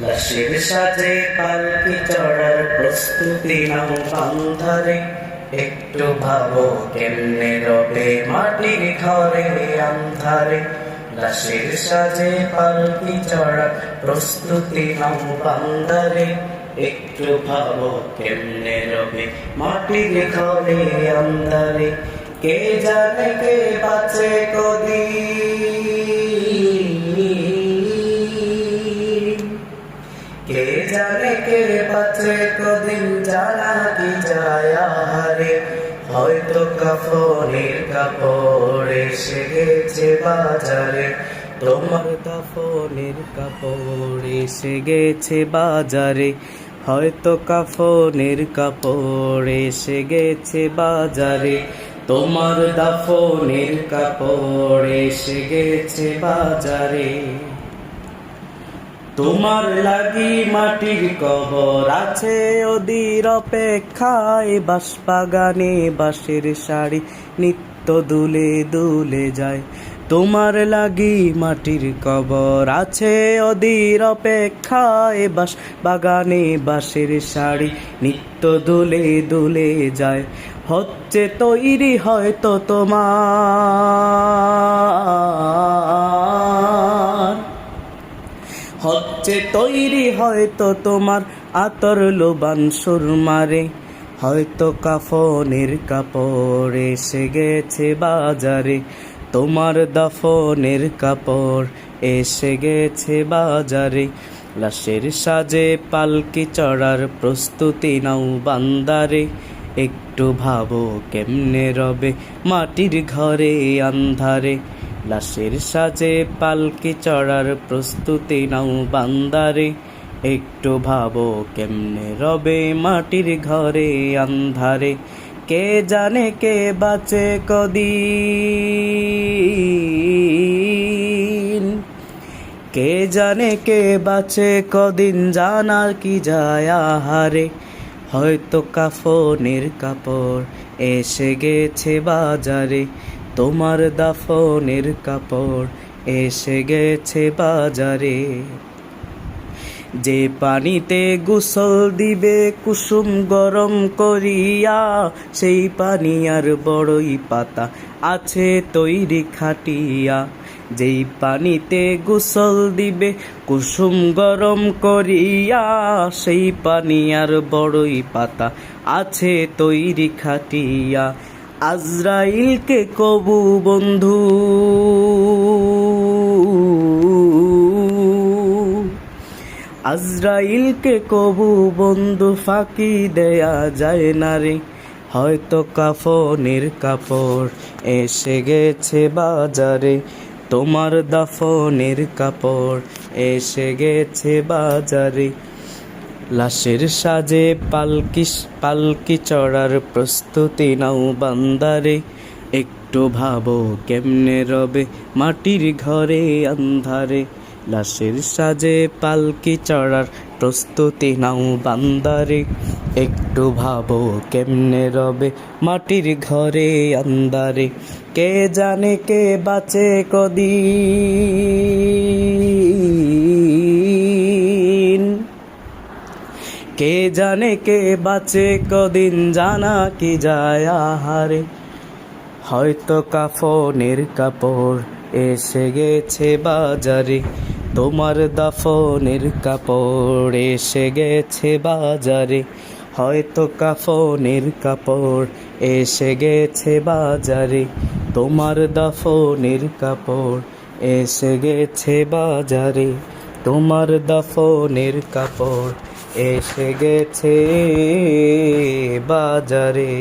লাশের সাজে পালকি চড়ার প্রস্তুতি নাও বান্ধারে, একটু ভাবো কেমনে রবে মাটির ঘরে আন্ধারে। লাশের সাজে পালকি চড়ার প্রস্তুতি নাও বান্ধারে, একটু ভাবো কেমনে রবে মাটির ঘরে আন্ধারে। কে জানে কে বাঁচে কদিন, কে জানে কে বাঁচে কদিন, জানা কি যায় আহারে। হয়তো কাফনের কাপড় এসে গেছে বাজারে, তোমার কাফনের কাপড় এসে গেছে বাজারে। হয়তো কাফনের কাপড় এসে গেছে বাজারে, তোমার দাফনের কাপড় এসে গেছে বাজারে। তোমার লাগি মাটির কবর আছে ওদের অপেক্ষায়, বাঁশবাগানে বাঁশের শাড়ি নিত্য দুলে দুলে যায়। তোমার লাগি মাটির কবর আছে ওদের অপেক্ষায়, বাঁশবাগানে বাঁশের শাড়ি নিত্য দুলে দুলে যায়। হচ্ছে তৈরি হয়তো তোমার, হচ্ছে তৈরি হয়তো তোমার আতর লোবান সুরমারে। হয়তো কাফনের কাপড় এসে গেছে বাজারে, তোমার দাফনের কাপড় এসে গেছে বাজারে। লাশের সাজে পালকি চড়ার প্রস্তুতি নাও বান্দারে, একটু ভাবো কেমনে রবে মাটির ঘরে আন্ধারে। লাশের সাজে পালকি চড়ার প্রস্তুতি নাও বান্দারে, একটু ভাবো কেমনে রবে মাটির ঘরে আন্ধারে। কে জানে কে বাঁচে কদিন, কে জানে কে বাঁচে কদিন, জানা কি যায় আহারে। হয়তো কাফনের কাপড় এসে গেছে বাজারে, তোমার দাফনের কাপড় এসে গেছে বাজারে। যে পানিতে গোসল দিবে কুসুম গরম করিয়া, সেই পানি আর বড়ই পাতা আছে তৈরি খাটিয়া। যেই পানিতে গোসল দিবে কুসুম গরম করিয়া, সেই পানি আর বড়ই পাতা আছে তৈরি খাটিয়া। আজরাইলকে কবু বন্ধু, আজরাইলকে কবু বন্ধু ফাঁকি দেয়া যায় না রে। হয়তো কাফনের কাপড় এসে গেছে বাজারে, তোমার দাফনের কাপড় এসে গেছে বাজারে। লাশের সাজে পালকি চড়ার প্রস্তুতি নাও বান্দারে, একটু ভাবো কেমনে রবে মাটির ঘরে আন্ধারে। লাশের সাজে পালকি চড়ার প্রস্তুতি নাও বান্দারে, একটু ভাবো কেমনে রবে মাটির ঘরে আন্ধারে। কে জানে কে বাঁচে কদিন, কে জানে কে বাঁচে কদিন, জানা কি যায় আহারে। হয়তো কাফনের কাপড় এসে গেছে বাজারে, তোমার দাফনের কাপড় এসে গেছে বাজারে। হয়তো কাফনের কাপড় এসে গেছে বাজারে, তোমার দাফনের কাপড় এসে গেছে বাজারে। তোমার দাফনের কাপড় এসে গেছে বাজারে।